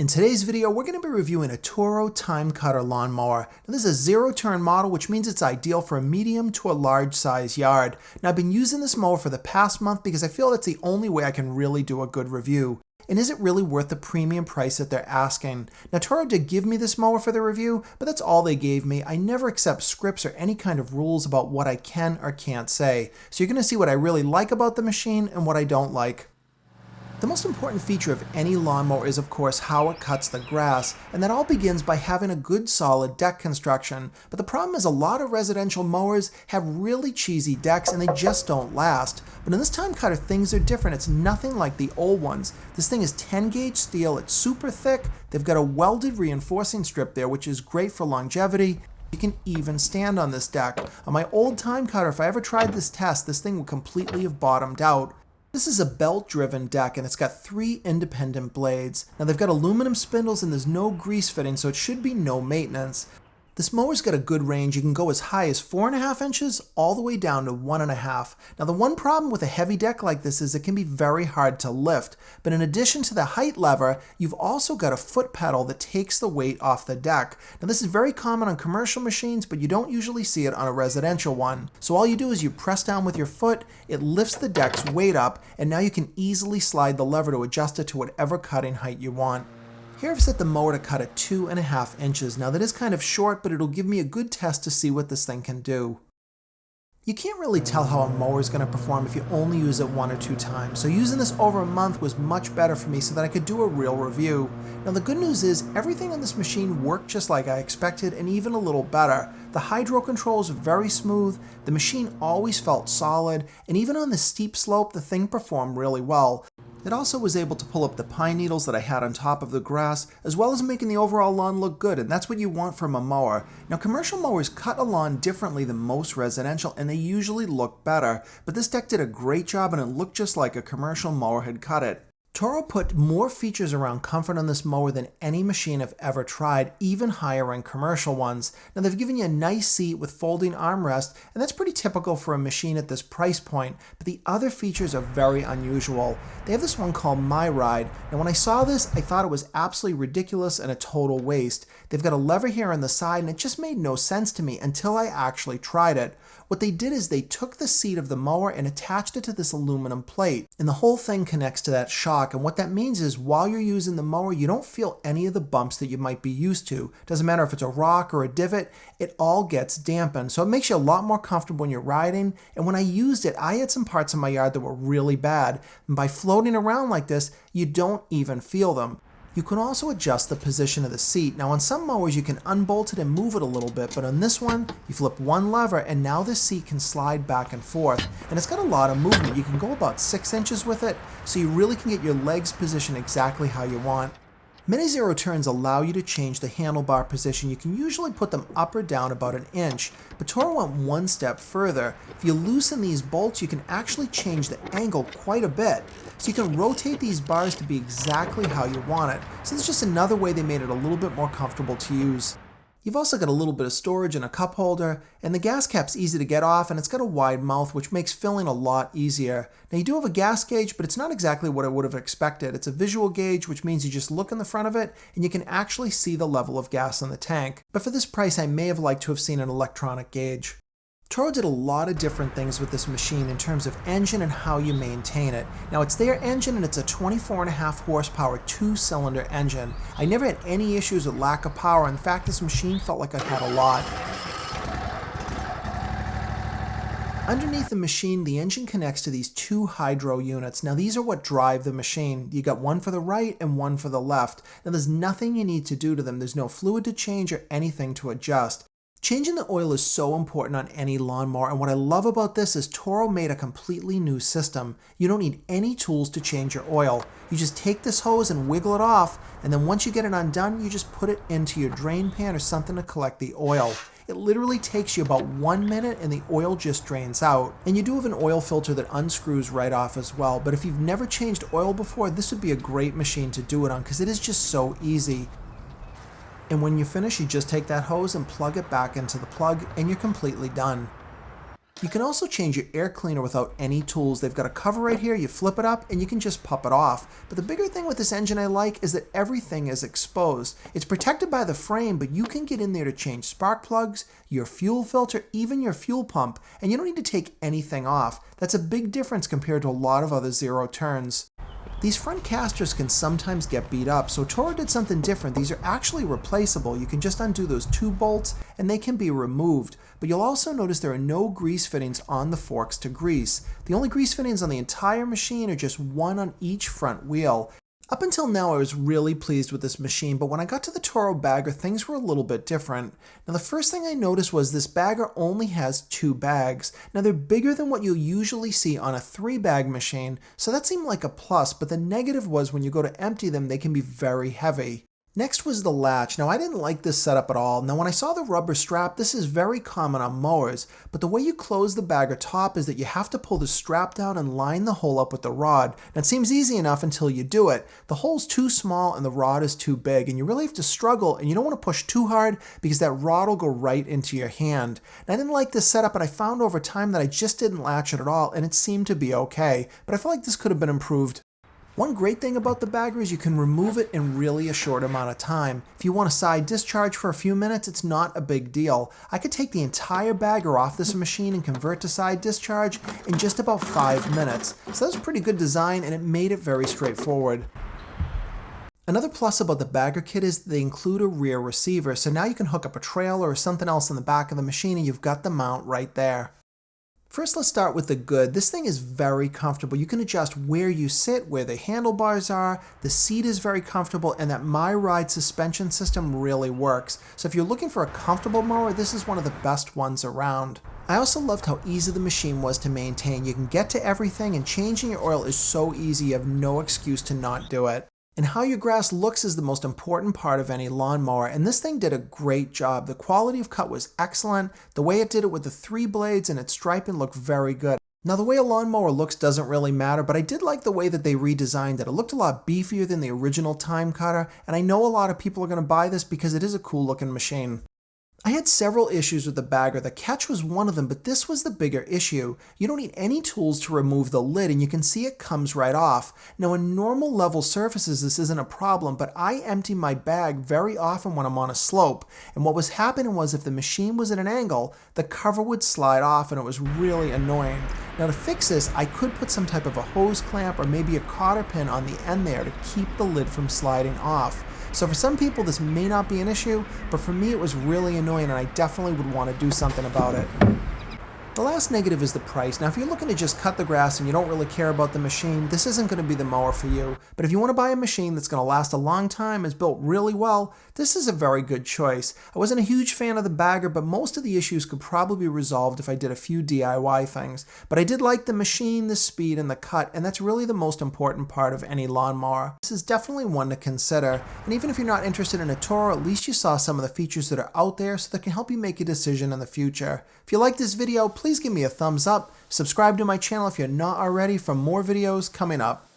In today's video, we're going to be reviewing a Toro Timecutter lawnmower. Now, this is a zero-turn model, which means it's ideal for a medium to a large size yard. Now, I've been using this mower for the past month because I feel that's the only way I can really do a good review. And is it really worth the premium price that they're asking? Now, Toro did give me this mower for the review, but that's all they gave me. I never accept scripts or any kind of rules about what I can or can't say. So you're going to see what I really like about the machine and what I don't like. The most important feature of any lawnmower is, of course, how it cuts the grass, and that all begins by having a good solid deck construction. But the problem is a lot of residential mowers have really cheesy decks and they just don't last. But in this Timecutter, things are different. It's nothing like the old ones. This thing is 10 gauge steel, it's super thick, they've got a welded reinforcing strip there, which is great for longevity. You can even stand on this deck. On my old Timecutter, if I ever tried this test, this thing would completely have bottomed out. This is a belt-driven deck and it's got 3 independent blades. Now they've got aluminum spindles and there's no grease fitting, so it should be no maintenance. This mower's got a good range. You can go as high as 4.5 inches all the way down to 1.5. Now the one problem with a heavy deck like this is it can be very hard to lift. But in addition to the height lever, you've also got a foot pedal that takes the weight off the deck. Now this is very common on commercial machines, but you don't usually see it on a residential one. So all you do is you press down with your foot, it lifts the deck's weight up, and now you can easily slide the lever to adjust it to whatever cutting height you want. Here I've set the mower to cut at 2.5 inches. Now that is kind of short, but it'll give me a good test to see what this thing can do. You can't really tell how a mower is going to perform if you only use it 1 or 2 times, so using this over a month was much better for me so that I could do a real review. Now the good news is everything on this machine worked just like I expected and even a little better. The hydro controls are very smooth, the machine always felt solid, and even on the steep slope the thing performed really well. It also was able to pull up the pine needles that I had on top of the grass, as well as making the overall lawn look good, and that's what you want from a mower. Now commercial mowers cut a lawn differently than most residential, and they usually look better, but this deck did a great job and it looked just like a commercial mower had cut it. Toro put more features around comfort on this mower than any machine I've ever tried, even higher end commercial ones. Now they've given you a nice seat with folding armrest, and that's pretty typical for a machine at this price point, but the other features are very unusual. They have this one called MyRide. Now when I saw this, I thought it was absolutely ridiculous and a total waste. They've got a lever here on the side and it just made no sense to me until I actually tried it. What they did is they took the seat of the mower and attached it to this aluminum plate, and the whole thing connects to that shock, and what that means is while you're using the mower you don't feel any of the bumps that you might be used to. Doesn't matter if it's a rock or a divot, it all gets dampened, so it makes you a lot more comfortable when you're riding. And when I used it, I had some parts in my yard that were really bad, and by floating around like this you don't even feel them. You can also adjust the position of the seat. Now on some mowers you can unbolt it and move it a little bit, but on this one you flip one lever and now this seat can slide back and forth, and it's got a lot of movement. You can go about 6 inches with it, so you really can get your legs positioned exactly how you want. Many zero turns allow you to change the handlebar position. You can usually put them up or down about 1 inch, but Toro went one step further. If you loosen these bolts, you can actually change the angle quite a bit. So you can rotate these bars to be exactly how you want it. So it's just another way they made it a little bit more comfortable to use. You've also got a little bit of storage and a cup holder, and the gas cap's easy to get off, and it's got a wide mouth which makes filling a lot easier. Now you do have a gas gauge, but it's not exactly what I would have expected. It's a visual gauge, which means you just look in the front of it and you can actually see the level of gas in the tank. But for this price I may have liked to have seen an electronic gauge. Toro did a lot of different things with this machine in terms of engine and how you maintain it. Now it's their engine and it's a 24.5 horsepower 2-cylinder engine. I never had any issues with lack of power. In fact, this machine felt like it had a lot. Underneath the machine, the engine connects to these 2 hydro units. Now these are what drive the machine. You got one for the right and one for the left. Now there's nothing you need to do to them. There's no fluid to change or anything to adjust. Changing the oil is so important on any lawnmower, and what I love about this is Toro made a completely new system. You don't need any tools to change your oil. You just take this hose and wiggle it off, and then once you get it undone, you just put it into your drain pan or something to collect the oil. It literally takes you about 1 minute and the oil just drains out. And you do have an oil filter that unscrews right off as well, but if you've never changed oil before, this would be a great machine to do it on because it is just so easy. And when you finish, you just take that hose and plug it back into the plug and you're completely done. You can also change your air cleaner without any tools. They've got a cover right here, you flip it up, and you can just pop it off. But the bigger thing with this engine I like is that everything is exposed. It's protected by the frame, but you can get in there to change spark plugs, your fuel filter, even your fuel pump, and you don't need to take anything off. That's a big difference compared to a lot of other zero turns. These front casters can sometimes get beat up, so Toro did something different. These are actually replaceable. You can just undo those 2 bolts and they can be removed. But you'll also notice there are no grease fittings on the forks to grease. The only grease fittings on the entire machine are just 1 on each front wheel. Up until now, I was really pleased with this machine, but when I got to the Toro bagger, things were a little bit different. Now, the first thing I noticed was this bagger only has 2 bags. Now, they're bigger than what you'll usually see on a 3-bag machine, so that seemed like a plus, but the negative was when you go to empty them, they can be very heavy. Next was the latch. Now, I didn't like this setup at all. Now, when I saw the rubber strap, this is very common on mowers, but the way you close the bagger top is that you have to pull the strap down and line the hole up with the rod. Now, it seems easy enough until you do it. The hole's too small and the rod is too big, and you really have to struggle, and you don't want to push too hard because that rod will go right into your hand. Now, I didn't like this setup, and I found over time that I just didn't latch it at all, and it seemed to be okay, but I feel like this could have been improved. One great thing about the bagger is you can remove it in really a short amount of time. If you want a side discharge for a few minutes, it's not a big deal. I could take the entire bagger off this machine and convert to side discharge in just about 5 minutes. So that's pretty good design and it made it very straightforward. Another plus about the bagger kit is they include a rear receiver, so now you can hook up a trailer or something else in the back of the machine and you've got the mount right there. First, let's start with the good. This thing is very comfortable. You can adjust where you sit, where the handlebars are, the seat is very comfortable, and that MyRide suspension system really works. So if you're looking for a comfortable mower, this is one of the best ones around. I also loved how easy the machine was to maintain. You can get to everything, and changing your oil is so easy, you have no excuse to not do it. And how your grass looks is the most important part of any lawnmower, and this thing did a great job. The quality of cut was excellent. The way it did it with the 3 blades and its striping looked very good. Now, the way a lawnmower looks doesn't really matter, but I did like the way that they redesigned it. It looked a lot beefier than the original Timecutter, and I know a lot of people are going to buy this because it is a cool looking machine. I had several issues with the bagger. The catch was one of them, but this was the bigger issue. You don't need any tools to remove the lid, and you can see it comes right off. Now, in normal level surfaces, this isn't a problem, but I empty my bag very often when I'm on a slope, and what was happening was if the machine was at an angle, the cover would slide off, and it was really annoying. Now, to fix this, I could put some type of a hose clamp or maybe a cotter pin on the end there to keep the lid from sliding off. So for some people this may not be an issue, but for me it was really annoying and I definitely would want to do something about it. The last negative is the price. Now, if you're looking to just cut the grass and you don't really care about the machine, this isn't going to be the mower for you. But if you want to buy a machine that's going to last a long time, is built really well, this is a very good choice. I wasn't a huge fan of the bagger, but most of the issues could probably be resolved if I did a few DIY things. But I did like the machine, the speed, and the cut, and that's really the most important part of any lawnmower. This is definitely one to consider. And even if you're not interested in a Toro, at least you saw some of the features that are out there so that can help you make a decision in the future. If you like this video, please give me a thumbs up. Subscribe to my channel if you're not already for more videos coming up.